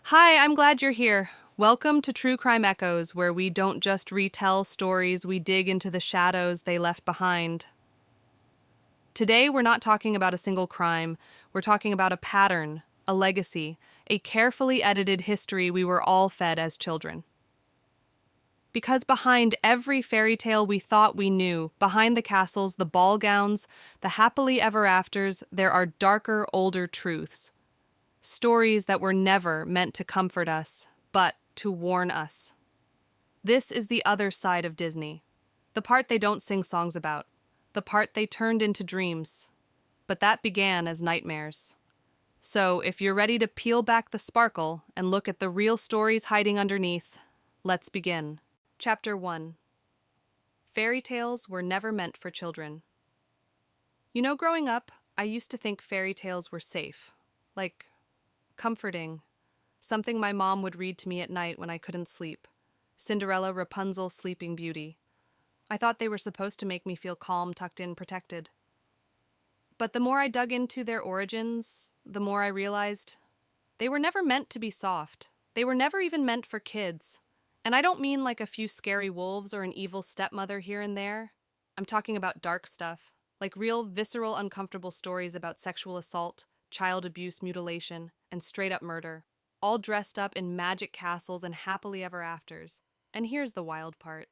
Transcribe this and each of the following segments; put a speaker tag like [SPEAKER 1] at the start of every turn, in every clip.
[SPEAKER 1] Hi, I'm glad you're here. Welcome to True Crime Echoes, where we don't just retell stories, we dig into the shadows they left behind. Today, we're not talking about a single crime, we're talking about a pattern, a legacy, a carefully edited history we were all fed as children. Because behind every fairy tale we thought we knew, behind the castles, the ball gowns, the happily ever afters, there are darker, older truths. Stories that were never meant to comfort us, but to warn us. This is the other side of Disney. The part they don't sing songs about. The part they turned into dreams. But that began as nightmares. So, if you're ready to peel back the sparkle and look at the real stories hiding underneath, let's begin. Chapter 1. Fairy tales were never meant for children. Growing up, I used to think fairy tales were safe. Like, comforting. Something my mom would read to me at night when I couldn't sleep. Cinderella, Rapunzel, Sleeping Beauty. I thought they were supposed to make me feel calm, tucked in, protected. But the more I dug into their origins, the more I realized they were never meant to be soft. They were never even meant for kids. And I don't mean like a few scary wolves or an evil stepmother here and there. I'm talking about dark stuff, like real, visceral, uncomfortable stories about sexual assault, child abuse, mutilation, and straight-up murder, all dressed up in magic castles and happily ever afters. And here's the wild part.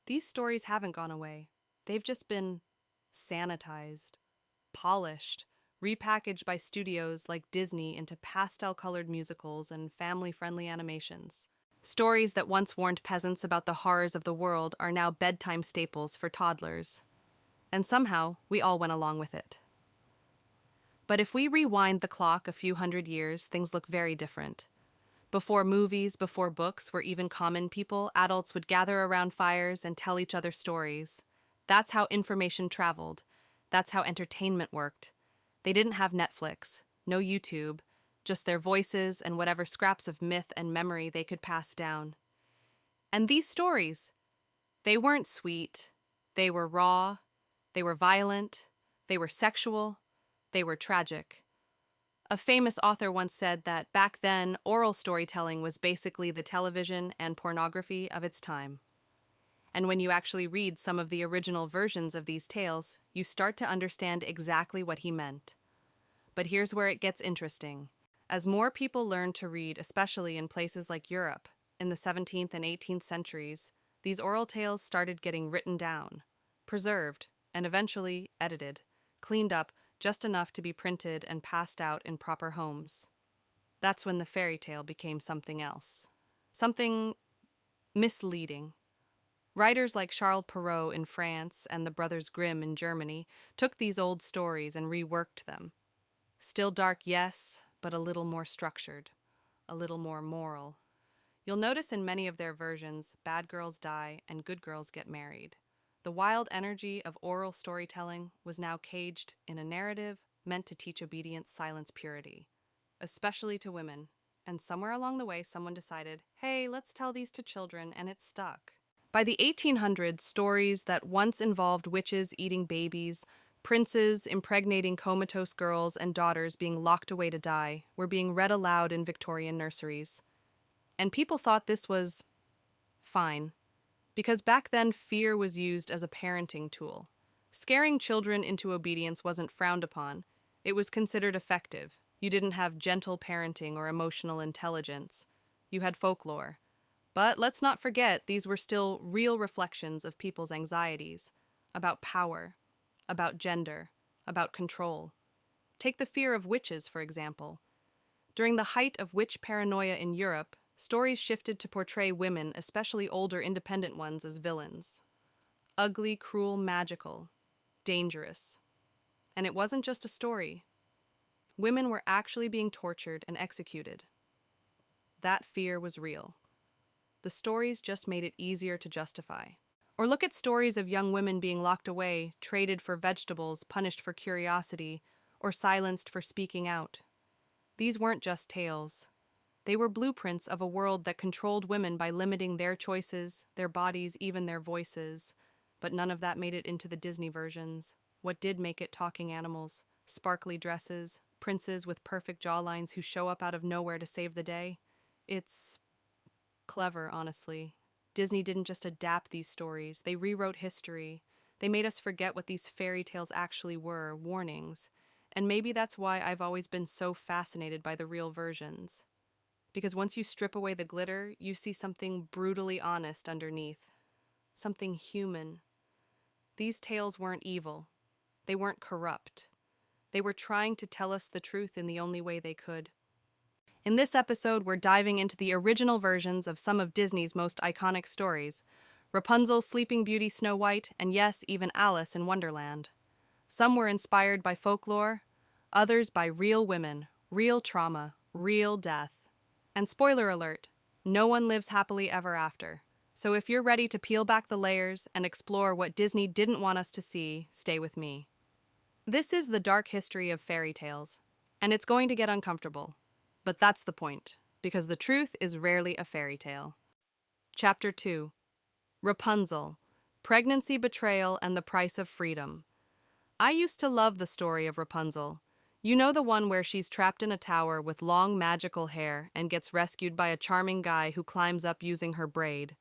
[SPEAKER 1] These stories haven't gone away. They've just been sanitized, polished, repackaged by studios like Disney into pastel-colored musicals and family-friendly animations. Stories that once warned peasants about the horrors of the world are now bedtime staples for toddlers. And somehow, we all went along with it. But if we rewind the clock a few hundred years, things look very different. Before movies, before books were even common people, adults would gather around fires and tell each other stories. That's how information traveled. That's how entertainment worked. They didn't have Netflix, no YouTube, just their voices and whatever scraps of myth and memory they could pass down. And these stories, they weren't sweet. They were raw. They were violent. They were sexual. They were tragic. A famous author once said that back then, oral storytelling was basically the television and pornography of its time. And when you actually read some of the original versions of these tales, you start to understand exactly what he meant. But here's where it gets interesting. As more people learned to read, especially in places like Europe, in the 17th and 18th centuries, these oral tales started getting written down, preserved, and eventually edited, cleaned up just enough to be printed and passed out in proper homes. That's when the fairy tale became something else. Something misleading. Writers like Charles Perrault in France and the Brothers Grimm in Germany took these old stories and reworked them. Still dark, yes, but a little more structured, a little more moral. You'll notice in many of their versions, bad girls die and good girls get married. The wild energy of oral storytelling was now caged in a narrative meant to teach obedience, silence, purity, especially to women. And somewhere along the way, someone decided, hey, let's tell these to children, and it stuck. By the 1800s, stories that once involved witches eating babies, princes impregnating comatose girls, and daughters being locked away to die were being read aloud in Victorian nurseries. And people thought this was fine. Because back then, fear was used as a parenting tool. Scaring children into obedience wasn't frowned upon. It was considered effective. You didn't have gentle parenting or emotional intelligence. You had folklore. But let's not forget, these were still real reflections of people's anxieties, about power, about gender, about control. Take the fear of witches, for example. During the height of witch paranoia in Europe, stories shifted to portray women, especially older independent ones, as villains. Ugly, cruel, magical, dangerous. And it wasn't just a story. Women were actually being tortured and executed. That fear was real. The stories just made it easier to justify. Or look at stories of young women being locked away, traded for vegetables, punished for curiosity, or silenced for speaking out. These weren't just tales. They were blueprints of a world that controlled women by limiting their choices, their bodies, even their voices. But none of that made it into the Disney versions. What did make it? Talking animals, sparkly dresses, princes with perfect jawlines who show up out of nowhere to save the day. It's clever, honestly. Disney didn't just adapt these stories, they rewrote history. They made us forget what these fairy tales actually were, warnings. And maybe that's why I've always been so fascinated by the real versions. Because once you strip away the glitter, you see something brutally honest underneath. Something human. These tales weren't evil. They weren't corrupt. They were trying to tell us the truth in the only way they could. In this episode, we're diving into the original versions of some of Disney's most iconic stories: Rapunzel, Sleeping Beauty, Snow White, and yes, even Alice in Wonderland. Some were inspired by folklore, others by real women, real trauma, real death. And spoiler alert, no one lives happily ever after. So if you're ready to peel back the layers and explore what Disney didn't want us to see, stay with me. This is the dark history of fairy tales, and it's going to get uncomfortable. But that's the point, because the truth is rarely a fairy tale. Chapter 2: Rapunzel, Pregnancy, Betrayal, and the Price of Freedom. I used to love the story of Rapunzel. You know, the one where she's trapped in a tower with long magical hair and gets rescued by a charming guy who climbs up using her braid.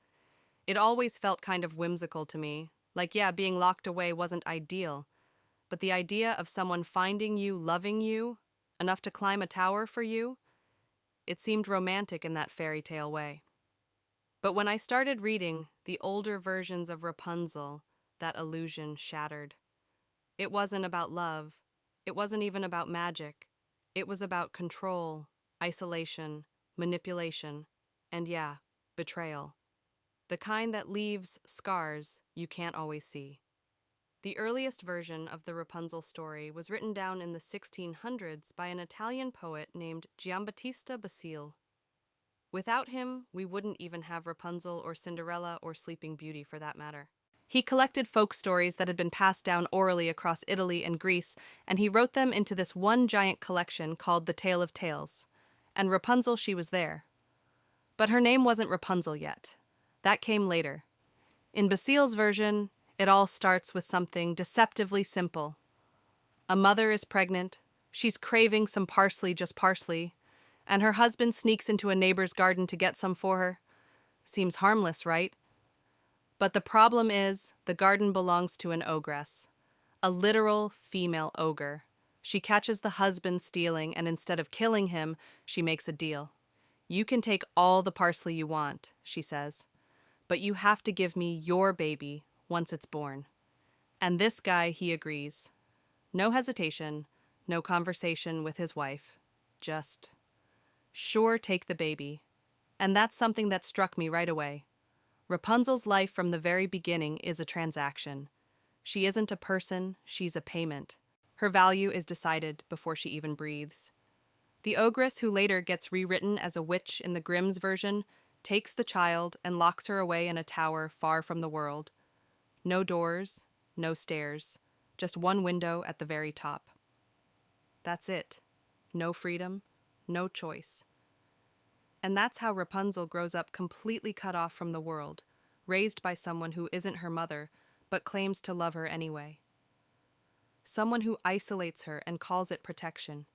[SPEAKER 1] It always felt kind of whimsical to me. Like, yeah, being locked away wasn't ideal, but the idea of someone finding you, loving you, enough to climb a tower for you, it seemed romantic in that fairy tale way. But when I started reading the older versions of Rapunzel, that illusion shattered. It wasn't about love. It wasn't even about magic. It was about control, isolation, manipulation, and yeah, betrayal. The kind that leaves scars you can't always see. The earliest version of the Rapunzel story was written down in the 1600s by an Italian poet named Giambattista Basile. Without him, we wouldn't even have Rapunzel or Cinderella or Sleeping Beauty for that matter. He collected folk stories that had been passed down orally across Italy and Greece, and he wrote them into this one giant collection called The Tale of Tales. And Rapunzel, she was there. But her name wasn't Rapunzel yet. That came later. In Basile's version, it all starts with something deceptively simple. A mother is pregnant, she's craving some parsley, just parsley, and her husband sneaks into a neighbor's garden to get some for her. Seems harmless, right? But the problem is, the garden belongs to an ogress. A literal female ogre. She catches the husband stealing, and instead of killing him, she makes a deal. You can take all the parsley you want, she says, but you have to give me your baby once it's born. And this guy, he agrees. No hesitation, no conversation with his wife. Just, sure, take the baby. And that's something that struck me right away. Rapunzel's life from the very beginning is a transaction. She isn't a person, she's a payment. Her value is decided before she even breathes. The ogress, who later gets rewritten as a witch in the Grimm's version, takes the child and locks her away in a tower far from the world. No doors, no stairs, just one window at the very top. That's it. No freedom, no choice. And that's how Rapunzel grows up completely cut off from the world, raised by someone who isn't her mother, but claims to love her anyway. Someone who isolates her and calls it protection.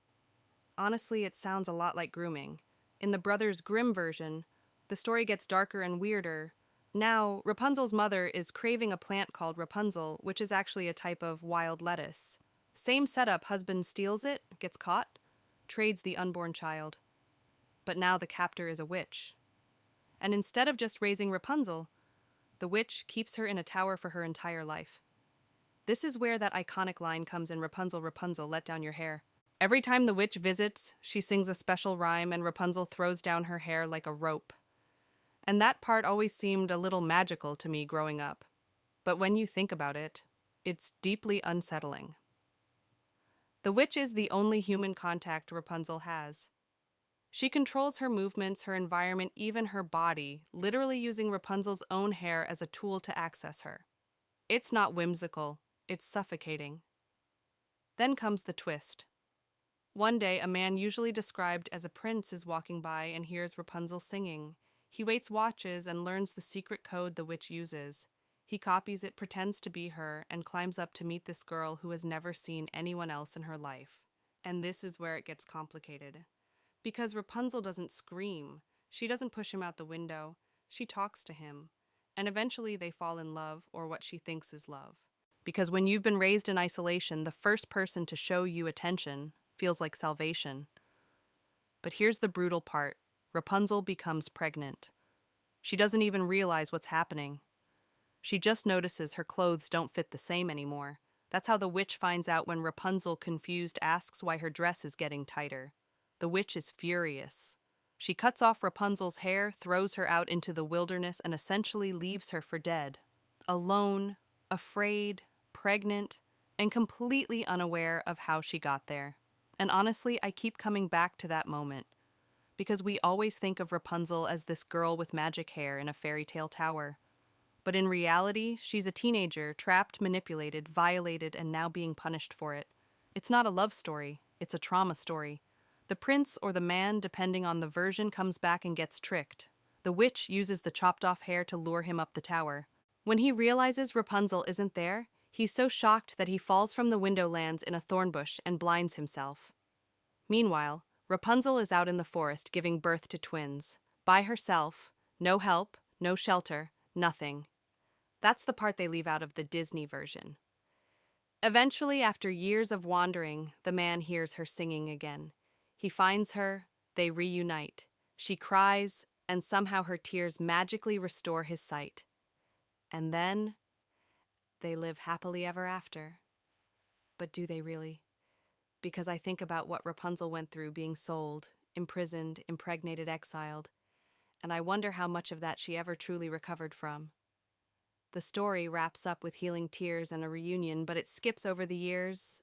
[SPEAKER 1] Honestly, it sounds a lot like grooming. In the Brothers Grimm version, the story gets darker and weirder. Now, Rapunzel's mother is craving a plant called Rapunzel, which is actually a type of wild lettuce. Same setup: husband steals it, gets caught, trades the unborn child. But now the captor is a witch. And instead of just raising Rapunzel, the witch keeps her in a tower for her entire life. This is where that iconic line comes in Rapunzel, Rapunzel, let down your hair. Every time the witch visits, she sings a special rhyme and Rapunzel throws down her hair like a rope. And that part always seemed a little magical to me growing up. But when you think about it, it's deeply unsettling. The witch is the only human contact Rapunzel has. She controls her movements, her environment, even her body, literally using Rapunzel's own hair as a tool to access her. It's not whimsical, it's suffocating. Then comes the twist. One day, a man usually described as a prince is walking by and hears Rapunzel singing. He waits, watches, and learns the secret code the witch uses. He copies it, pretends to be her, and climbs up to meet this girl who has never seen anyone else in her life. And this is where it gets complicated. Because Rapunzel doesn't scream. She doesn't push him out the window, she talks to him, and eventually they fall in love, or what she thinks is love. Because when you've been raised in isolation, the first person to show you attention feels like salvation. But here's the brutal part. Rapunzel becomes pregnant. She doesn't even realize what's happening. She just notices her clothes don't fit the same anymore. That's how the witch finds out when Rapunzel, confused, asks why her dress is getting tighter. The witch is furious. She cuts off Rapunzel's hair, throws her out into the wilderness, and essentially leaves her for dead. Alone, afraid, pregnant, and completely unaware of how she got there. And honestly, I keep coming back to that moment, because we always think of Rapunzel as this girl with magic hair in a fairy tale tower. But in reality, she's a teenager, trapped, manipulated, violated, and now being punished for it. It's not a love story, it's a trauma story. The prince or the man, depending on the version, comes back and gets tricked. The witch uses the chopped off hair to lure him up the tower. When he realizes Rapunzel isn't there, he's so shocked that he falls from the window, lands in a thorn bush, and blinds himself. Meanwhile, Rapunzel is out in the forest giving birth to twins. By herself, no help, no shelter, nothing. That's the part they leave out of the Disney version. Eventually, after years of wandering, the man hears her singing again. He finds her, they reunite. She cries, and somehow her tears magically restore his sight. And then, they live happily ever after. But do they really? Because I think about what Rapunzel went through, being sold, imprisoned, impregnated, exiled, and I wonder how much of that she ever truly recovered from. The story wraps up with healing tears and a reunion, but it skips over the years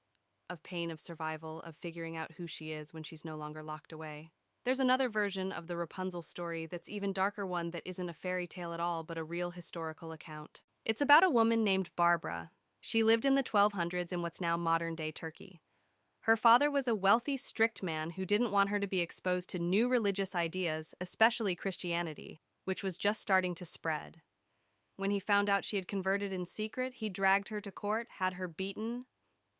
[SPEAKER 1] of pain, of survival, of figuring out who she is when she's no longer locked away. There's another version of the Rapunzel story that's even darker, one that isn't a fairy tale at all, but a real historical account. It's about a woman named Barbara. She lived in the 1200s in what's now modern-day Turkey. Her father was a wealthy, strict man who didn't want her to be exposed to new religious ideas, especially Christianity, which was just starting to spread. When he found out she had converted in secret, he dragged her to court, had her beaten,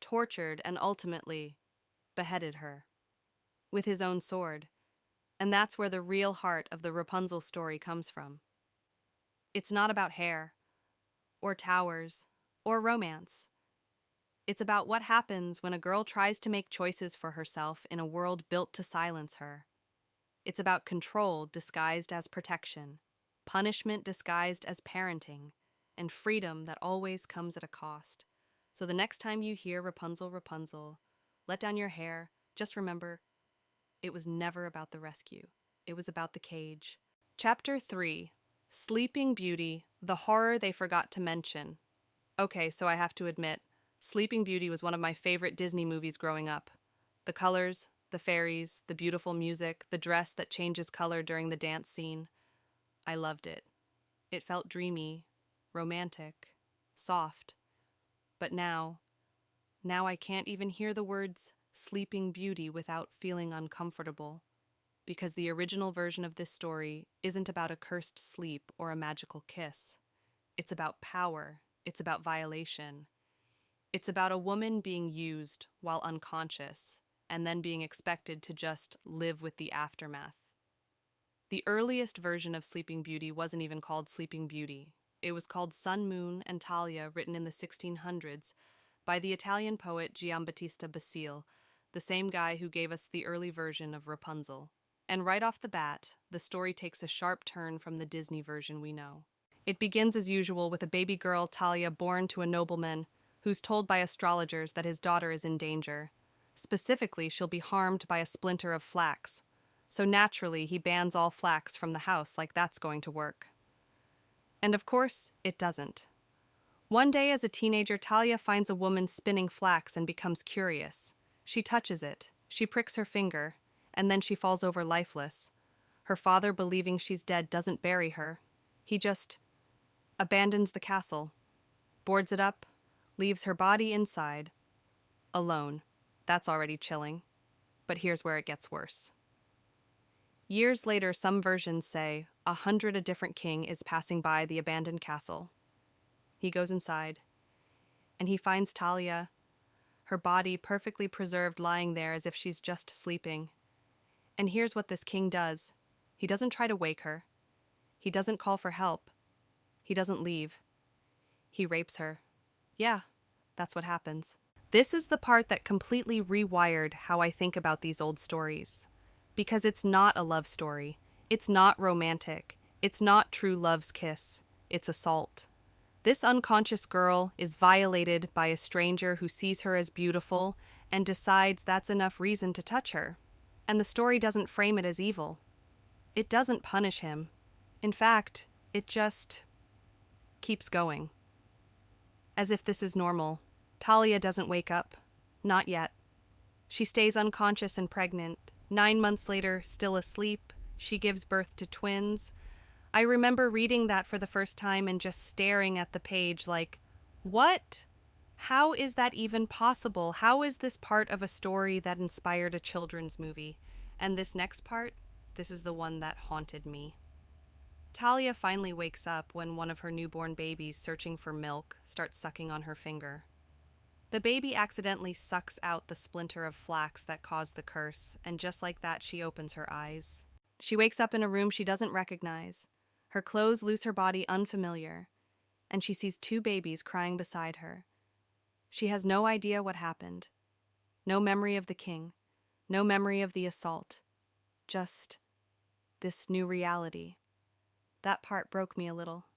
[SPEAKER 1] tortured, and ultimately beheaded her with his own sword. And that's where the real heart of the Rapunzel story comes from. It's not about hair, or towers, or romance. It's about what happens when a girl tries to make choices for herself in a world built to silence her. It's about control disguised as protection, punishment disguised as parenting, and freedom that always comes at a cost. So the next time you hear Rapunzel, Rapunzel, let down your hair, just remember, it was never about the rescue. It was about the cage. Chapter 3. Sleeping Beauty, the horror they forgot to mention. Okay, so I have to admit, Sleeping Beauty was one of my favorite Disney movies growing up. The colors, the fairies, the beautiful music, the dress that changes color during the dance scene. I loved it. It felt dreamy, romantic, soft. But now I can't even hear the words Sleeping Beauty without feeling uncomfortable. Because the original version of this story isn't about a cursed sleep or a magical kiss. It's about power. It's about violation. It's about a woman being used while unconscious, and then being expected to just live with the aftermath. The earliest version of Sleeping Beauty wasn't even called Sleeping Beauty. It was called Sun, Moon, and Talia, written in the 1600s by the Italian poet Giambattista Basile, the same guy who gave us the early version of Rapunzel. And right off the bat, the story takes a sharp turn from the Disney version we know. It begins as usual with a baby girl, Talia, born to a nobleman who's told by astrologers that his daughter is in danger. Specifically, she'll be harmed by a splinter of flax. So naturally, he bans all flax from the house, like that's going to work. And of course, it doesn't. One day as a teenager, Talia finds a woman spinning flax and becomes curious. She touches it, she pricks her finger, and then she falls over lifeless. Her father, believing she's dead, doesn't bury her. He just abandons the castle, boards it up, leaves her body inside, alone. That's already chilling. But here's where it gets worse. Years later, some versions say 100 a different king is passing by the abandoned castle. He goes inside, and he finds Talia, her body perfectly preserved, lying there as if she's just sleeping. And here's what this king does. He doesn't try to wake her. He doesn't call for help. He doesn't leave. He rapes her. Yeah, that's what happens. This is the part that completely rewired how I think about these old stories. Because it's not a love story. It's not romantic. It's not true love's kiss. It's assault. This unconscious girl is violated by a stranger who sees her as beautiful and decides that's enough reason to touch her. And the story doesn't frame it as evil. It doesn't punish him. In fact, it just keeps going. As if this is normal. Talia doesn't wake up. Not yet. She stays unconscious and pregnant. 9 months later, still asleep, she gives birth to twins. I remember reading that for the first time and just staring at the page like, what? How is that even possible? How is this part of a story that inspired a children's movie? And this next part, this is the one that haunted me. Talia finally wakes up when one of her newborn babies searching for milk starts sucking on her finger. The baby accidentally sucks out the splinter of flax that caused the curse, and just like that, she opens her eyes. She wakes up in a room she doesn't recognize. Her clothes lose her body unfamiliar, and she sees 2 babies crying beside her. She has no idea what happened. No memory of the king. No memory of the assault. Just this new reality. That part broke me a little,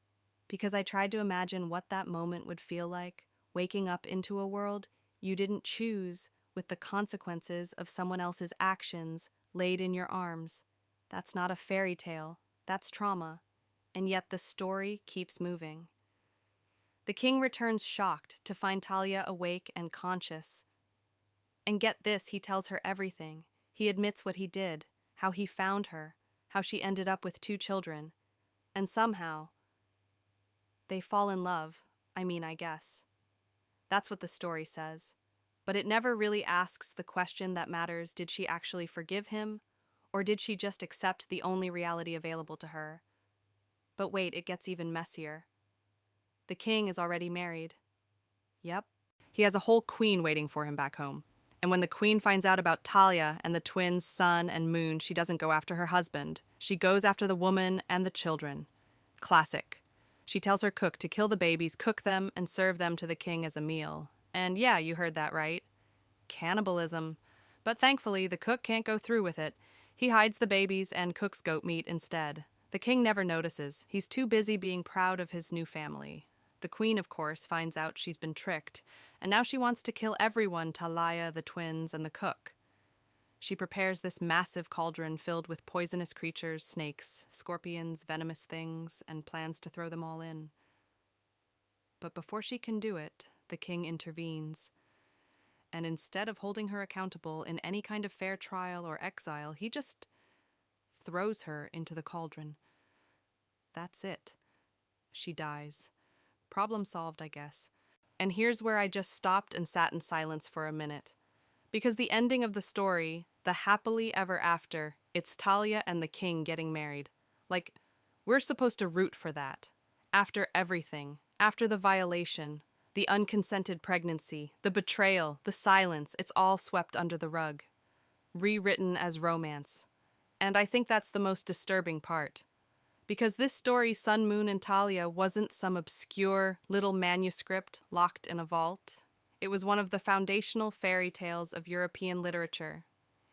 [SPEAKER 1] because I tried to imagine what that moment would feel like, waking up into a world you didn't choose with the consequences of someone else's actions laid in your arms. That's not a fairy tale, that's trauma, and yet the story keeps moving. The king returns shocked to find Talia awake and conscious. And get this, he tells her everything. He admits what he did, how he found her, how she ended up with 2 children. And somehow, they fall in love. I guess. That's what the story says. But it never really asks the question that matters: did she actually forgive him? Or did she just accept the only reality available to her? But wait, it gets even messier. The king is already married. Yep. He has a whole queen waiting for him back home. And when the queen finds out about Talia and the twins, Sun and Moon, she doesn't go after her husband. She goes after the woman and the children. Classic. She tells her cook to kill the babies, cook them, and serve them to the king as a meal. And yeah, you heard that right. Cannibalism. But thankfully, the cook can't go through with it. He hides the babies and cooks goat meat instead. The king never notices. He's too busy being proud of his new family. The queen, of course, finds out she's been tricked, and now she wants to kill everyone: Talia, the twins, and the cook. She prepares this massive cauldron filled with poisonous creatures, snakes, scorpions, venomous things, and plans to throw them all in. But before she can do it, the king intervenes. And instead of holding her accountable in any kind of fair trial or exile, he just throws her into the cauldron. That's it. She dies. Problem solved, I guess. And here's where I just stopped and sat in silence for a minute. Because the ending of the story, the happily ever after, it's Talia and the king getting married. Like, we're supposed to root for that. After everything. After the violation, the unconsented pregnancy, the betrayal, the silence, it's all swept under the rug. Rewritten as romance. And I think that's the most disturbing part. Because this story, Sun, Moon, and Talia, wasn't some obscure little manuscript locked in a vault. It was one of the foundational fairy tales of European literature.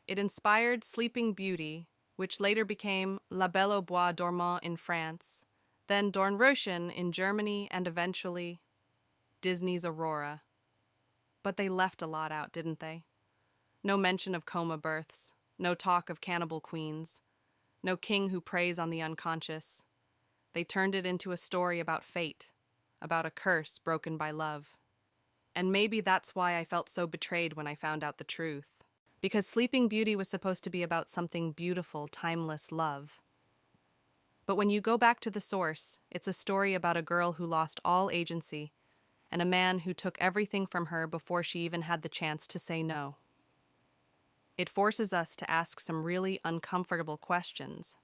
[SPEAKER 1] It inspired Sleeping Beauty, which later became La Belle au Bois Dormant in France, then Dornröschen in Germany, and eventually Disney's Aurora. But they left a lot out, didn't they? No mention of coma births, no talk of cannibal queens, no king who preys on the unconscious. They turned it into a story about fate, about a curse broken by love. And maybe that's why I felt so betrayed when I found out the truth. Because Sleeping Beauty was supposed to be about something beautiful, timeless love. But when you go back to the source, it's a story about a girl who lost all agency, and a man who took everything from her before she even had the chance to say no. It forces us to ask some really uncomfortable questions.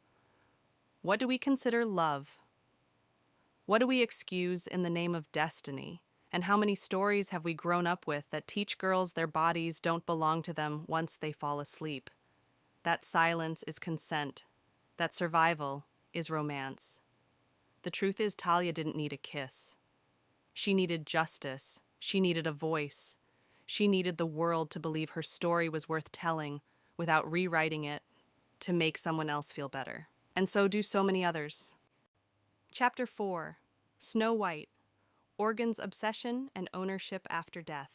[SPEAKER 1] What do we consider love? What do we excuse in the name of destiny? And how many stories have we grown up with that teach girls their bodies don't belong to them once they fall asleep? That silence is consent. that survival is romance. The truth is, Talia didn't need a kiss. She needed justice. She needed a voice. She needed the world to believe her story was worth telling without rewriting it to make someone else feel better. And so do so many others. Chapter 4: Snow White, Organ's Obsession and Ownership After Death.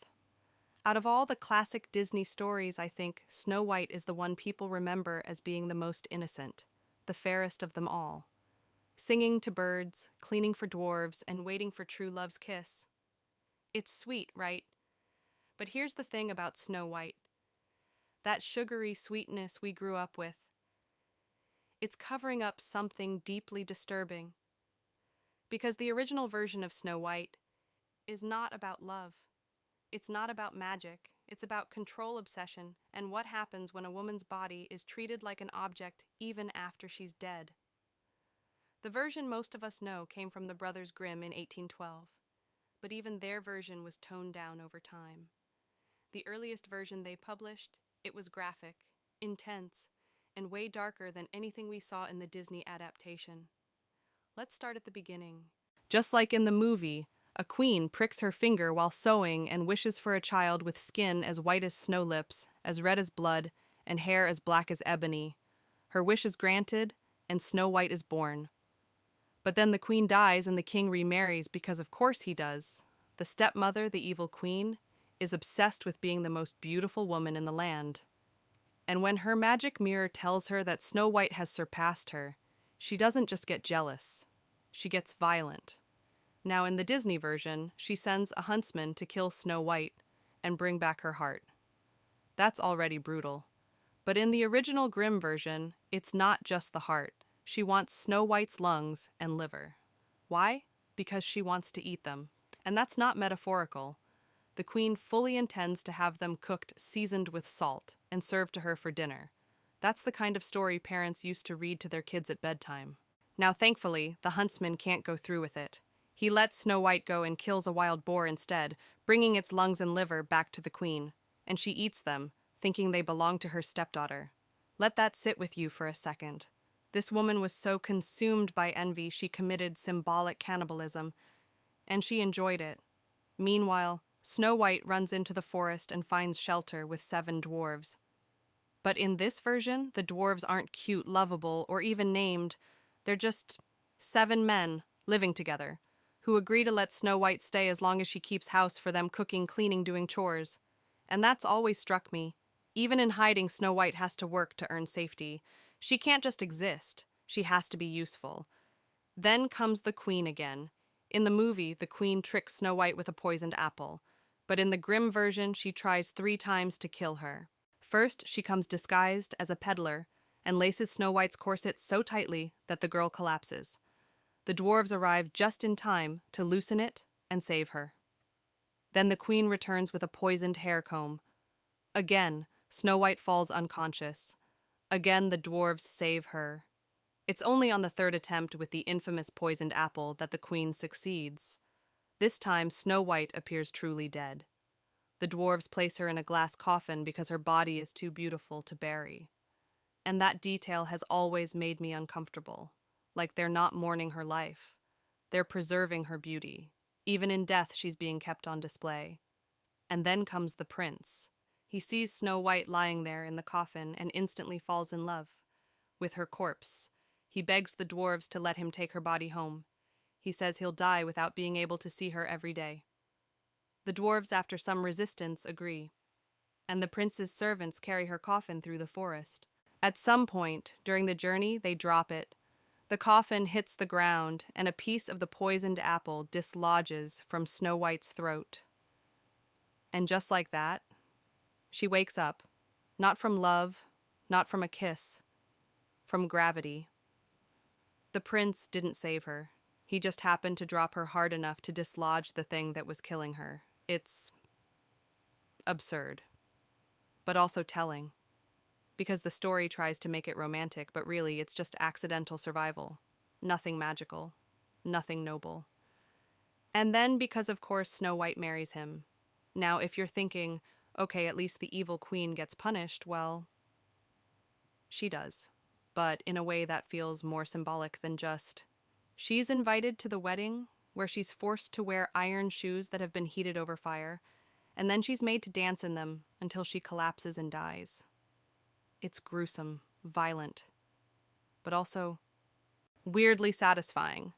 [SPEAKER 1] Out of all the classic Disney stories, I think Snow White is the one people remember as being the most innocent, the fairest of them all. Singing to birds, cleaning for dwarves, and waiting for true love's kiss. It's sweet, right? But here's the thing about Snow White. That sugary sweetness we grew up with. It's covering up something deeply disturbing. Because the original version of Snow White is not about love. It's not about magic. It's about control obsession and what happens when a woman's body is treated like an object even after she's dead. The version most of us know came from the Brothers Grimm in 1812, but even their version was toned down over time. The earliest version they published, it was graphic, intense, and way darker than anything we saw in the Disney adaptation. Let's start at the beginning. Just like in the movie, a queen pricks her finger while sewing and wishes for a child with skin as white as snow lips, as red as blood, and hair as black as ebony. Her wish is granted, and Snow White is born. But then the queen dies and the king remarries because of course he does. The stepmother, the evil queen, is obsessed with being the most beautiful woman in the land. And when her magic mirror tells her that Snow White has surpassed her, she doesn't just get jealous. She gets violent. Now in the Disney version, she sends a huntsman to kill Snow White and bring back her heart. That's already brutal. But in the original Grimm version, it's not just the heart. She wants Snow White's lungs and liver. Why? Because she wants to eat them. And that's not metaphorical. The queen fully intends to have them cooked seasoned with salt and served to her for dinner. That's the kind of story parents used to read to their kids at bedtime. Now thankfully, the huntsman can't go through with it. He lets Snow White go and kills a wild boar instead, bringing its lungs and liver back to the queen. And she eats them, thinking they belong to her stepdaughter. Let that sit with you for a second. This woman was so consumed by envy she committed symbolic cannibalism, and she enjoyed it. Meanwhile, Snow White runs into the forest and finds shelter with 7 dwarves. But in this version, the dwarves aren't cute, lovable, or even named. They're just 7 men living together, who agree to let Snow White stay as long as she keeps house for them, cooking, cleaning, doing chores. And that's always struck me. Even in hiding, Snow White has to work to earn safety. She can't just exist. She has to be useful. Then comes the queen again. In the movie, the queen tricks Snow White with a poisoned apple. But in the Grimm version, she tries 3 times to kill her. First, she comes disguised as a peddler and laces Snow White's corset so tightly that the girl collapses. The dwarves arrive just in time to loosen it and save her. Then the queen returns with a poisoned hair comb. Again, Snow White falls unconscious. Again, the dwarves save her. It's only on the 3rd attempt with the infamous poisoned apple that the queen succeeds. This time, Snow White appears truly dead. The dwarves place her in a glass coffin because her body is too beautiful to bury. And that detail has always made me uncomfortable, like they're not mourning her life. They're preserving her beauty. Even in death, she's being kept on display. And then comes the prince. He sees Snow White lying there in the coffin and instantly falls in love with her corpse. He begs the dwarves to let him take her body home. He says he'll die without being able to see her every day. The dwarves, after some resistance, agree, and the prince's servants carry her coffin through the forest. At some point during the journey, they drop it. The coffin hits the ground, and a piece of the poisoned apple dislodges from Snow White's throat. And just like that, she wakes up, not from love, not from a kiss, from gravity. The prince didn't save her. He just happened to drop her hard enough to dislodge the thing that was killing her. It's absurd, but also telling, because the story tries to make it romantic, but really it's just accidental survival. Nothing magical, nothing noble. And then, because of course Snow White marries him. Now, if you're thinking, okay, at least the evil queen gets punished, well, she does. but in a way that feels more symbolic than just. She's invited to the wedding, where she's forced to wear iron shoes that have been heated over fire, and then she's made to dance in them until she collapses and dies. It's gruesome, violent, but also weirdly satisfying.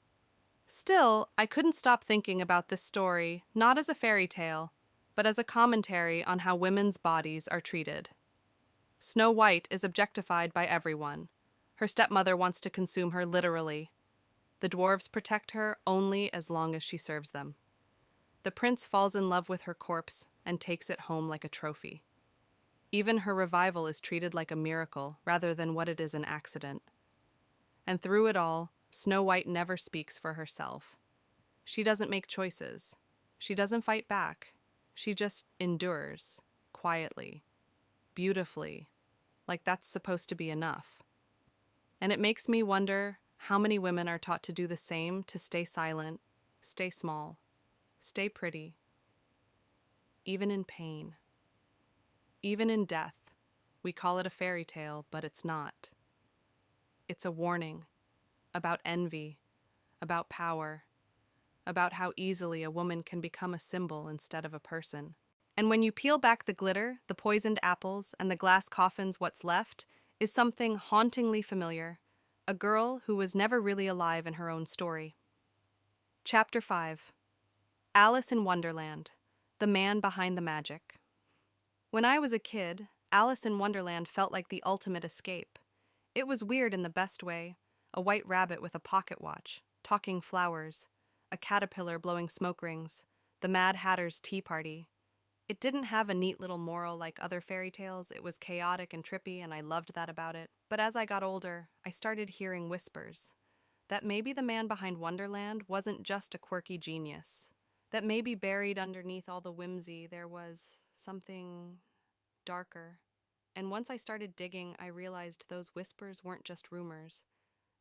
[SPEAKER 1] Still, I couldn't stop thinking about this story not as a fairy tale, but as a commentary on how women's bodies are treated. Snow White is objectified by everyone. Her stepmother wants to consume her literally. The dwarves protect her only as long as she serves them. The prince falls in love with her corpse and takes it home like a trophy. Even her revival is treated like a miracle rather than what it is, an accident. And through it all, Snow White never speaks for herself. She doesn't make choices. She doesn't fight back. She just endures, quietly, beautifully, like that's supposed to be enough. And it makes me wonder how many women are taught to do the same, to stay silent, stay small, stay pretty, even in pain, even in death. We call it a fairy tale, but it's not. It's a warning about envy, about power, about how easily a woman can become a symbol instead of a person. And when you peel back the glitter, the poisoned apples, and the glass coffins, what's left is something hauntingly familiar, a girl who was never really alive in her own story. Chapter 5. Alice in Wonderland, the man behind the magic. When I was a kid, Alice in Wonderland felt like the ultimate escape. It was weird in the best way, a white rabbit with a pocket watch, talking flowers, a caterpillar blowing smoke rings, the Mad Hatter's tea party. It didn't have a neat little moral like other fairy tales. It was chaotic and trippy, and I loved that about it. But as I got older, I started hearing whispers that maybe the man behind Wonderland wasn't just a quirky genius, that maybe buried underneath all the whimsy there was something darker. And once I started digging, I realized those whispers weren't just rumors.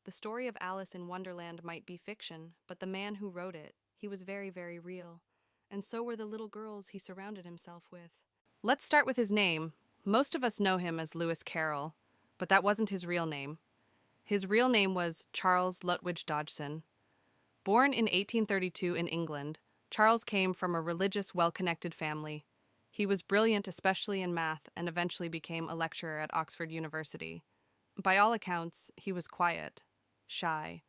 [SPEAKER 1] The story of Alice in Wonderland might be fiction, but the man who wrote it, he was very, very real. And so were the little girls he surrounded himself with. Let's start with his name. Most of us know him as Lewis Carroll, but that wasn't his real name. His real name was Charles Lutwidge Dodgson. Born in 1832 in England, Charles came from a religious, well-connected family. He was brilliant, especially in math, and eventually became a lecturer at Oxford University. By all accounts, he was quiet, shy,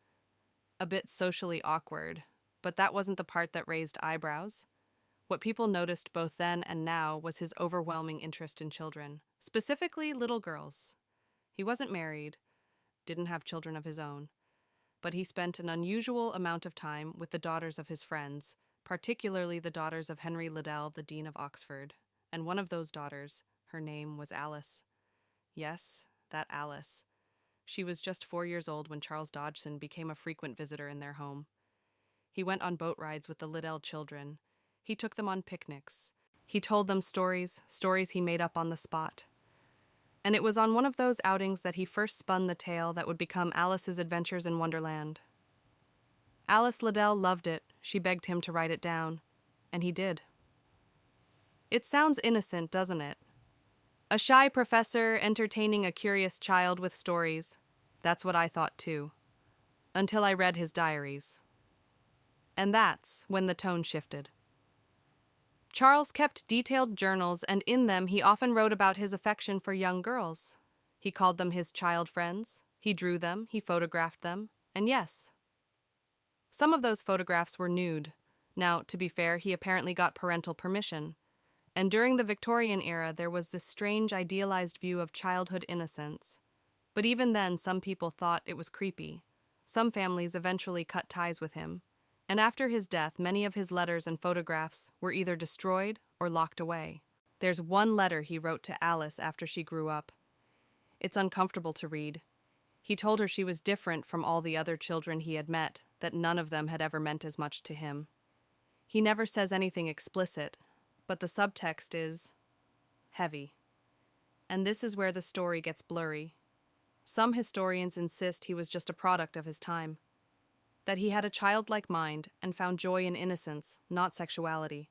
[SPEAKER 1] a bit socially awkward, but that wasn't the part that raised eyebrows. What people noticed both then and now was his overwhelming interest in children, specifically little girls. He wasn't married, didn't have children of his own, but he spent an unusual amount of time with the daughters of his friends, particularly the daughters of Henry Liddell, the Dean of Oxford, and one of those daughters, her name was Alice. Yes, that Alice. She was just 4 years old when Charles Dodgson became a frequent visitor in their home. He went on boat rides with the Liddell children. He took them on picnics. He told them stories he made up on the spot. And it was on one of those outings that he first spun the tale that would become Alice's Adventures in Wonderland. Alice Liddell loved it. She begged him to write it down, and he did. It sounds innocent, doesn't it? A shy professor entertaining a curious child with stories. That's what I thought too, until I read his diaries. And that's when the tone shifted. Charles kept detailed journals, and in them he often wrote about his affection for young girls. He called them his child friends, he drew them, he photographed them, and yes, some of those photographs were nude. Now, to be fair, he apparently got parental permission. And during the Victorian era, there was this strange idealized view of childhood innocence. But even then, some people thought it was creepy. Some families eventually cut ties with him. And after his death, many of his letters and photographs were either destroyed or locked away. There's one letter he wrote to Alice after she grew up. It's uncomfortable to read. He told her she was different from all the other children he had met, that none of them had ever meant as much to him. He never says anything explicit, but the subtext is heavy. And this is where the story gets blurry. Some historians insist he was just a product of his time, that he had a childlike mind and found joy in innocence, not sexuality.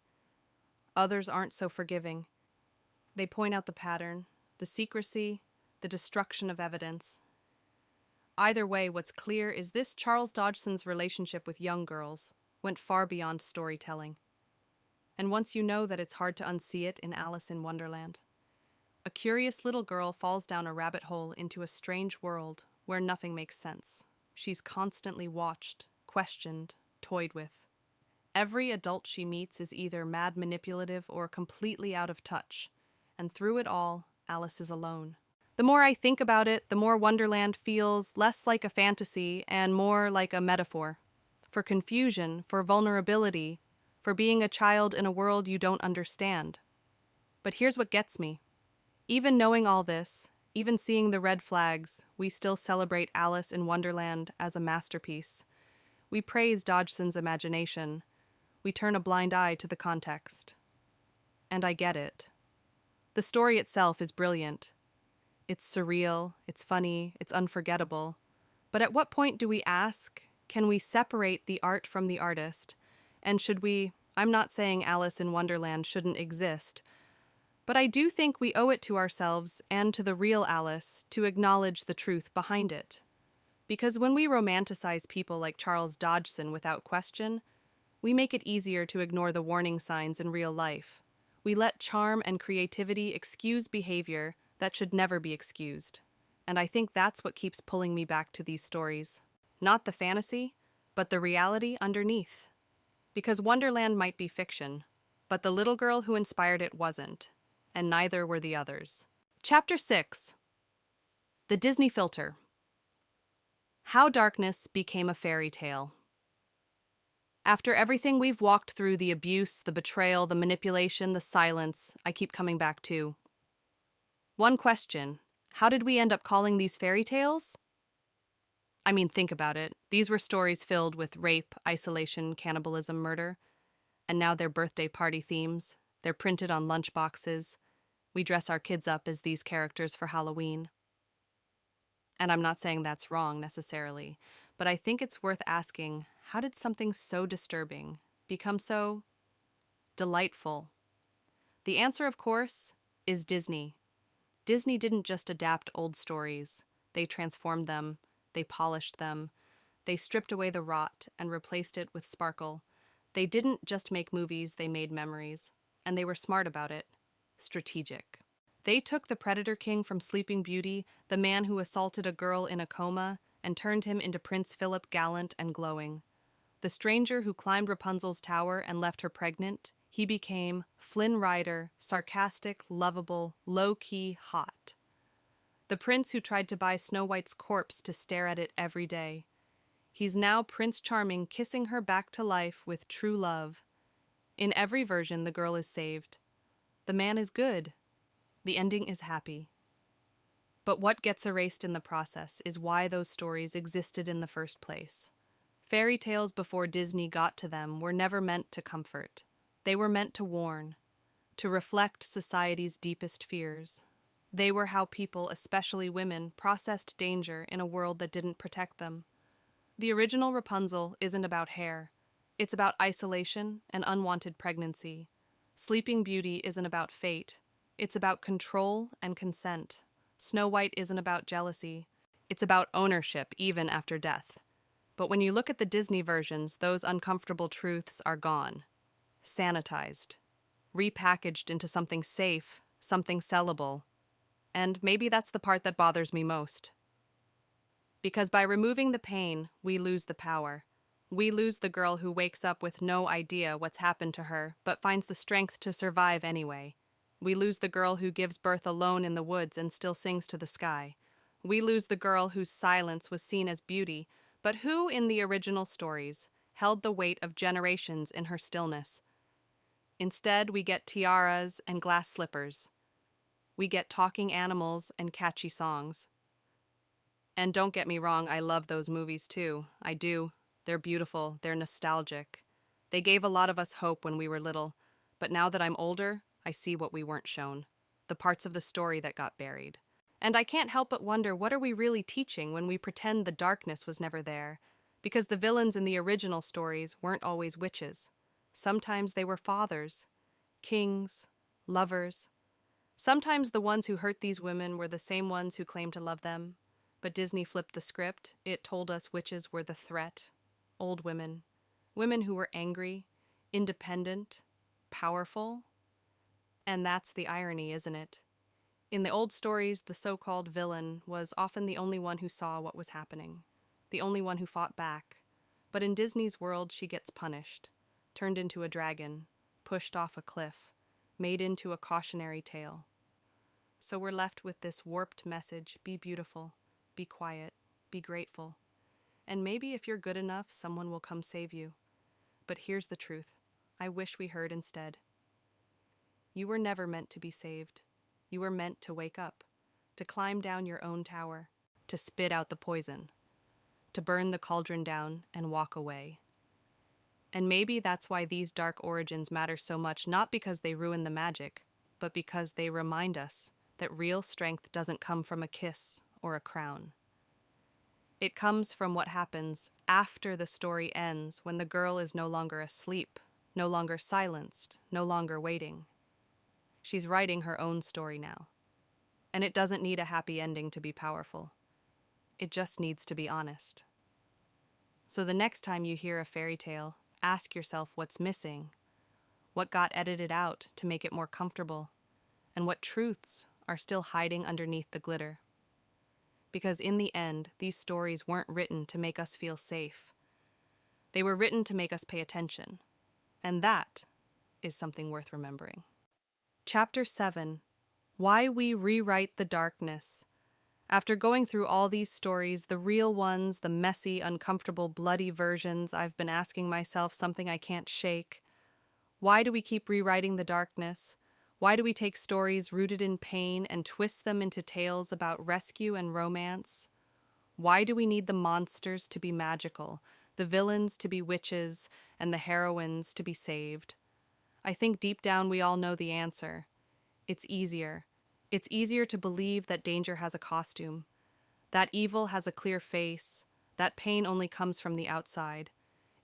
[SPEAKER 1] Others aren't so forgiving. They point out the pattern, the secrecy, the destruction of evidence. Either way, what's clear is this Charles Dodgson's relationship with young girls went far beyond storytelling. And once you know that it's hard to unsee it in Alice in Wonderland. A curious little girl falls down a rabbit hole into a strange world where nothing makes sense. She's constantly watched, questioned, toyed with. Every adult she meets is either mad manipulative or completely out of touch, and through it all, Alice is alone. The more I think about it, the more Wonderland feels less like a fantasy and more like a metaphor. For confusion, for vulnerability, for being a child in a world you don't understand. But here's what gets me. Even knowing all this, even seeing the red flags, we still celebrate Alice in Wonderland as a masterpiece. We praise Dodgson's imagination. We turn a blind eye to the context. And I get it. The story itself is brilliant. It's surreal, it's funny, it's unforgettable. But at what point do we ask, can we separate the art from the artist? And should we, I'm not saying Alice in Wonderland shouldn't exist, but I do think we owe it to ourselves and to the real Alice to acknowledge the truth behind it. Because when we romanticize people like Charles Dodgson without question, we make it easier to ignore the warning signs in real life. We let charm and creativity excuse behavior that should never be excused. And I think that's what keeps pulling me back to these stories. Not the fantasy, but the reality underneath. Because Wonderland might be fiction, but the little girl who inspired it wasn't, and neither were the others. Chapter 6. The Disney Filter. How Darkness Became a Fairy Tale. After everything we've walked through, the abuse, the betrayal, the manipulation, the silence, I keep coming back to one question: how did we end up calling these fairy tales? I mean, think about it. These were stories filled with rape, isolation, cannibalism, murder. And now they're birthday party themes. They're printed on lunchboxes. We dress our kids up as these characters for Halloween. And I'm not saying that's wrong necessarily, but I think it's worth asking, how did something so disturbing become so delightful? The answer, of course, is Disney. Disney didn't just adapt old stories. They transformed them, they polished them, they stripped away the rot and replaced it with sparkle. They didn't just make movies, they made memories. And they were smart about it. Strategic. They took the Predator King from Sleeping Beauty, the man who assaulted a girl in a coma, and turned him into Prince Philip, gallant and glowing. The stranger who climbed Rapunzel's tower and left her pregnant, he became Flynn Rider, sarcastic, lovable, low-key, hot. The prince who tried to buy Snow White's corpse to stare at it every day. He's now Prince Charming, kissing her back to life with true love. In every version, the girl is saved. The man is good. The ending is happy. But what gets erased in the process is why those stories existed in the first place. Fairy tales before Disney got to them were never meant to comfort. They were meant to warn, to reflect society's deepest fears. They were how people, especially women, processed danger in a world that didn't protect them. The original Rapunzel isn't about hair. It's about isolation and unwanted pregnancy. Sleeping Beauty isn't about fate. It's about control and consent. Snow White isn't about jealousy. It's about ownership, even after death. But when you look at the Disney versions, those uncomfortable truths are gone. Sanitized. Repackaged into something safe, something sellable. And maybe that's the part that bothers me most. Because by removing the pain, we lose the power. We lose the girl who wakes up with no idea what's happened to her, but finds the strength to survive anyway. We lose the girl who gives birth alone in the woods and still sings to the sky. We lose the girl whose silence was seen as beauty, but who, in the original stories, held the weight of generations in her stillness. Instead, we get tiaras and glass slippers. We get talking animals and catchy songs. And don't get me wrong, I love those movies too. I do. They're beautiful. They're nostalgic. They gave a lot of us hope when we were little, but now that I'm older, I see what we weren't shown. The parts of the story that got buried. And I can't help but wonder, what are we really teaching when we pretend the darkness was never there? Because the villains in the original stories weren't always witches. Sometimes they were fathers, kings, lovers. Sometimes the ones who hurt these women were the same ones who claimed to love them. But Disney flipped the script. It told us witches were the threat. Old women. Women who were angry, independent, powerful. And that's the irony, isn't it? In the old stories, the so-called villain was often the only one who saw what was happening, the only one who fought back. But in Disney's world, she gets punished, turned into a dragon, pushed off a cliff, made into a cautionary tale. So we're left with this warped message: be beautiful, be quiet, be grateful. And maybe if you're good enough, someone will come save you. But here's the truth. I wish we heard instead. You were never meant to be saved. You were meant to wake up, to climb down your own tower, to spit out the poison, to burn the cauldron down and walk away. And maybe that's why these dark origins matter so much, not because they ruin the magic, but because they remind us that real strength doesn't come from a kiss or a crown. It comes from what happens after the story ends, when the girl is no longer asleep, no longer silenced, no longer waiting. She's writing her own story now. And it doesn't need a happy ending to be powerful. It just needs to be honest. So the next time you hear a fairy tale, ask yourself what's missing, what got edited out to make it more comfortable, and what truths are still hiding underneath the glitter. Because in the end, these stories weren't written to make us feel safe. They were written to make us pay attention. And that is something worth remembering. Chapter 7. Why We Rewrite the Darkness. After going through all these stories, the real ones, the messy, uncomfortable, bloody versions, I've been asking myself something I can't shake. Why do we keep rewriting the darkness? Why do we take stories rooted in pain and twist them into tales about rescue and romance? Why do we need the monsters to be magical, the villains to be witches, and the heroines to be saved? I think deep down we all know the answer. It's easier. It's easier to believe that danger has a costume, that evil has a clear face, that pain only comes from the outside.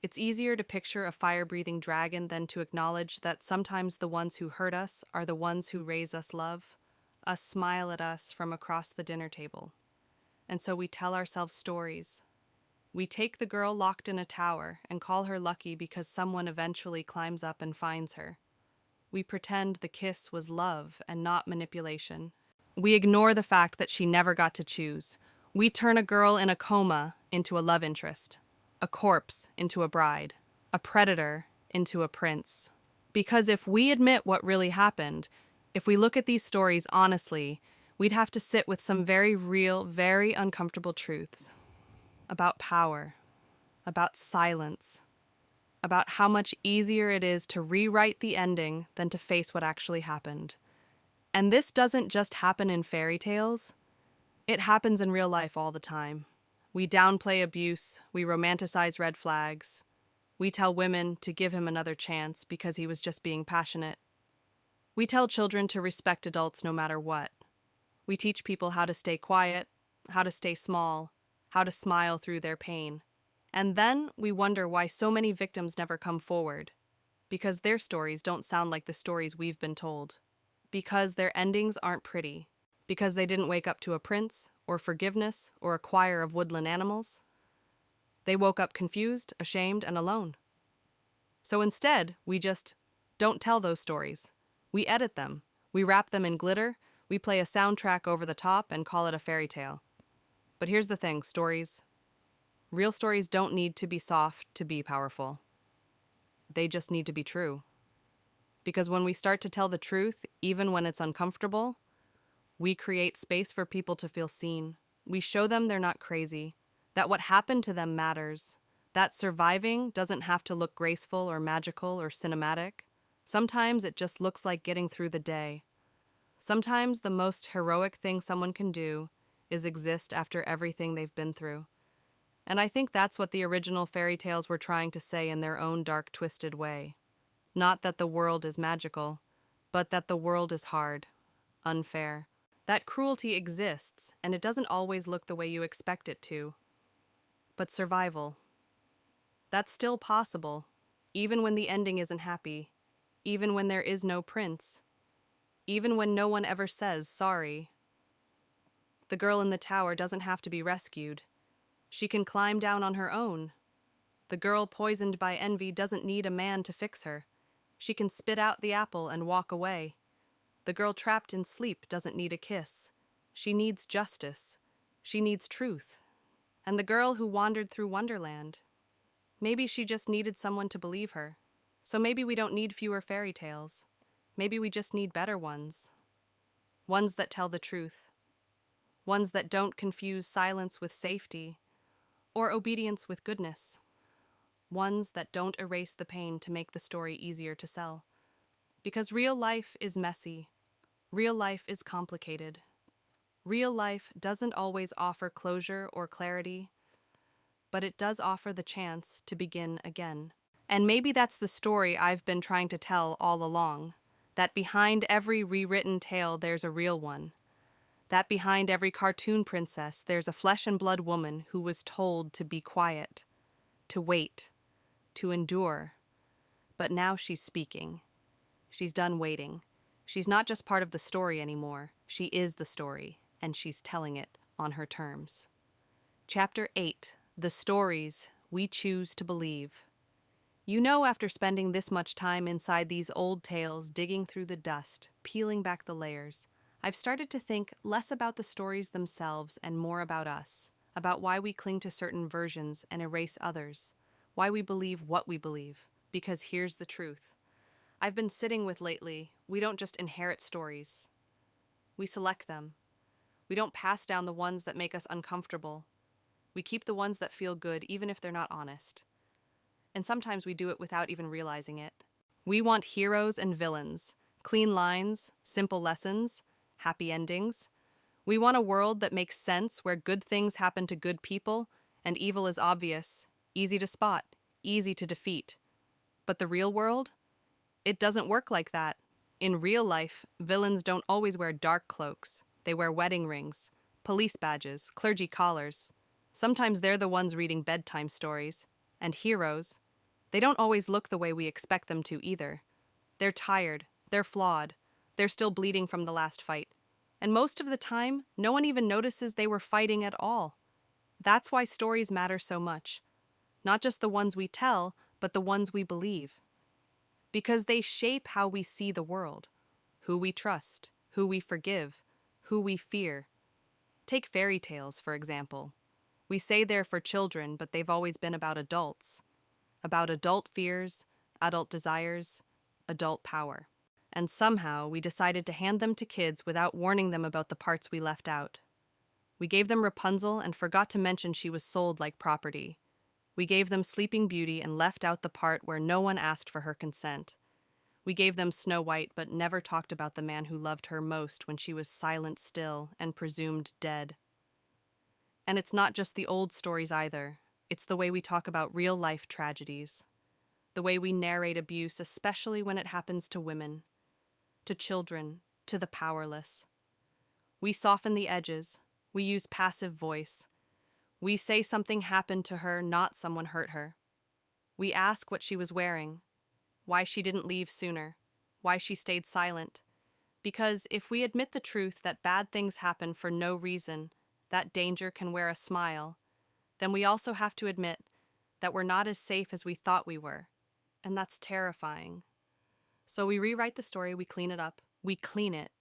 [SPEAKER 1] It's easier to picture a fire-breathing dragon than to acknowledge that sometimes the ones who hurt us are the ones who raise us love, smile at us from across the dinner table. And so we tell ourselves stories. We take the girl locked in a tower and call her lucky because someone eventually climbs up and finds her. We pretend the kiss was love and not manipulation. We ignore the fact that she never got to choose. We turn a girl in a coma into a love interest, a corpse into a bride, a predator into a prince. Because if we admit what really happened, if we look at these stories honestly, we'd have to sit with some very real, very uncomfortable truths about power, about silence, about how much easier it is to rewrite the ending than to face what actually happened. And this doesn't just happen in fairy tales. It happens in real life all the time. We downplay abuse, we romanticize red flags. We tell women to give him another chance because he was just being passionate. We tell children to respect adults no matter what. We teach people how to stay quiet, how to stay small, how to smile through their pain. And then we wonder why so many victims never come forward. Because their stories don't sound like the stories we've been told. Because their endings aren't pretty. Because they didn't wake up to a prince, or forgiveness, or a choir of woodland animals. They woke up confused, ashamed, and alone. So instead, we just don't tell those stories. We edit them. We wrap them in glitter. We play a soundtrack over the top and call it a fairy tale. But here's the thing, real stories don't need to be soft to be powerful. They just need to be true. Because when we start to tell the truth, even when it's uncomfortable, we create space for people to feel seen. We show them they're not crazy, that what happened to them matters, that surviving doesn't have to look graceful or magical or cinematic. Sometimes it just looks like getting through the day. Sometimes the most heroic thing someone can do is exist after everything they've been through. And I think that's what the original fairy tales were trying to say in their own dark, twisted way. Not that the world is magical, but that the world is hard, unfair. That cruelty exists, and it doesn't always look the way you expect it to. But survival. That's still possible, even when the ending isn't happy, even when there is no prince, even when no one ever says sorry. The girl in the tower doesn't have to be rescued. She can climb down on her own. The girl poisoned by envy doesn't need a man to fix her. She can spit out the apple and walk away. The girl trapped in sleep doesn't need a kiss. She needs justice. She needs truth. And the girl who wandered through Wonderland, maybe she just needed someone to believe her. So maybe we don't need fewer fairy tales. Maybe we just need better ones. Ones that tell the truth. Ones that don't confuse silence with safety or obedience with goodness. Ones that don't erase the pain to make the story easier to sell. Because real life is messy. Real life is complicated. Real life doesn't always offer closure or clarity, but it does offer the chance to begin again. And maybe that's the story I've been trying to tell all along. That behind every rewritten tale there's a real one. That behind every cartoon princess there's a flesh and blood woman who was told to be quiet, to wait, to endure. But now she's speaking. She's done waiting. She's not just part of the story anymore. She is the story, and she's telling it on her terms. Chapter 8. The Stories We Choose to Believe. You know, after spending this much time inside these old tales, digging through the dust, peeling back the layers, I've started to think less about the stories themselves and more about us, about why we cling to certain versions and erase others, why we believe what we believe, because here's the truth. I've been sitting with lately, we don't just inherit stories. We select them. We don't pass down the ones that make us uncomfortable. We keep the ones that feel good even if they're not honest. And sometimes we do it without even realizing it. We want heroes and villains, clean lines, simple lessons, happy endings. We want a world that makes sense where good things happen to good people and evil is obvious, easy to spot, easy to defeat. But the real world? It doesn't work like that. In real life, villains don't always wear dark cloaks. They wear wedding rings, police badges, clergy collars. Sometimes they're the ones reading bedtime stories. And heroes, they don't always look the way we expect them to either. They're tired, they're flawed, they're still bleeding from the last fight. And most of the time, no one even notices they were fighting at all. That's why stories matter so much. Not just the ones we tell, but the ones we believe. Because they shape how we see the world, who we trust, who we forgive, who we fear. Take fairy tales, for example. We say they're for children, but they've always been about adults. About adult fears, adult desires, adult power. And somehow we decided to hand them to kids without warning them about the parts we left out. We gave them Rapunzel and forgot to mention she was sold like property. We gave them Sleeping Beauty and left out the part where no one asked for her consent. We gave them Snow White but never talked about the man who loved her most when she was silent still and presumed dead. And it's not just the old stories either. It's the way we talk about real-life tragedies. The way we narrate abuse, especially when it happens to women, to children, to the powerless. We soften the edges. We use passive voice. We say something happened to her, not someone hurt her. We ask what she was wearing, why she didn't leave sooner, why she stayed silent. Because if we admit the truth that bad things happen for no reason, that danger can wear a smile, then we also have to admit that we're not as safe as we thought we were. And that's terrifying. So we rewrite the story, we clean it up, we clean it.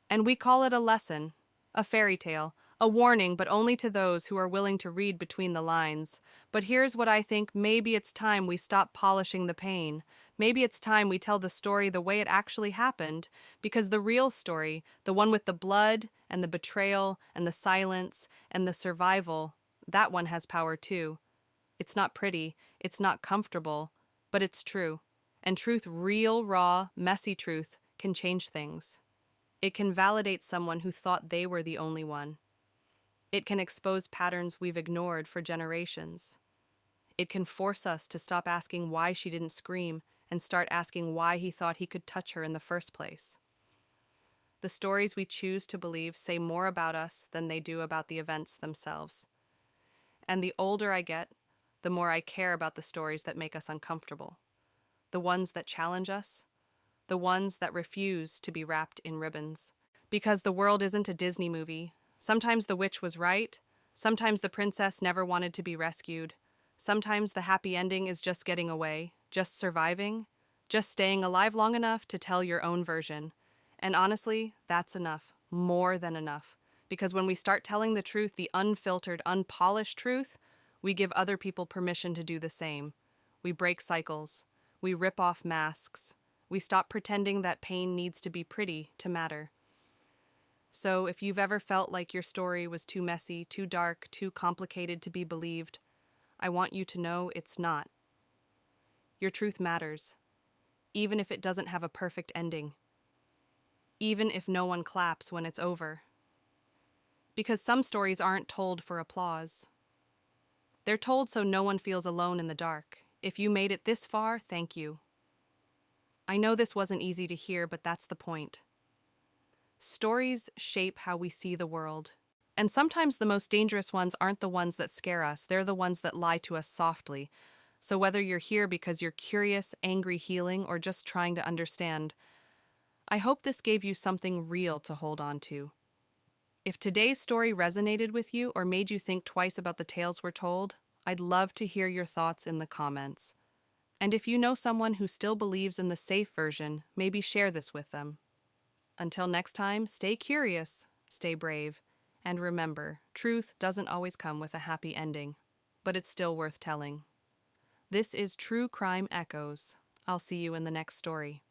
[SPEAKER 1] And we call it a lesson, a fairy tale, a warning, but only to those who are willing to read between the lines. But here's what I think: maybe it's time we stop polishing the pain. Maybe it's time we tell the story the way it actually happened, because the real story, the one with the blood and the betrayal and the silence and the survival, that one has power too. It's not pretty, it's not comfortable, but it's true. And truth, real, raw, messy truth, can change things. It can validate someone who thought they were the only one. It can expose patterns we've ignored for generations. It can force us to stop asking why she didn't scream and start asking why he thought he could touch her in the first place. The stories we choose to believe say more about us than they do about the events themselves. And the older I get, the more I care about the stories that make us uncomfortable. The ones that challenge us, the ones that refuse to be wrapped in ribbons. Because the world isn't a Disney movie. Sometimes the witch was right. Sometimes the princess never wanted to be rescued. Sometimes the happy ending is just getting away, just surviving, just staying alive long enough to tell your own version. And honestly, that's enough, more than enough. Because when we start telling the truth, the unfiltered, unpolished truth, we give other people permission to do the same. We break cycles. We rip off masks. We stop pretending that pain needs to be pretty to matter. So if you've ever felt like your story was too messy, too dark, too complicated to be believed, I want you to know it's not. Your truth matters, even if it doesn't have a perfect ending, even if no one claps when it's over. Because some stories aren't told for applause. They're told so no one feels alone in the dark. If you made it this far, thank you. I know this wasn't easy to hear, but that's the point. Stories shape how we see the world. And sometimes the most dangerous ones aren't the ones that scare us, they're the ones that lie to us softly. So whether you're here because you're curious, angry, healing, or just trying to understand, I hope this gave you something real to hold on to. If today's story resonated with you or made you think twice about the tales we're told, I'd love to hear your thoughts in the comments. And if you know someone who still believes in the safe version, maybe share this with them. Until next time, stay curious, stay brave, and remember, truth doesn't always come with a happy ending, but it's still worth telling. This is True Crime Echoes. I'll see you in the next story.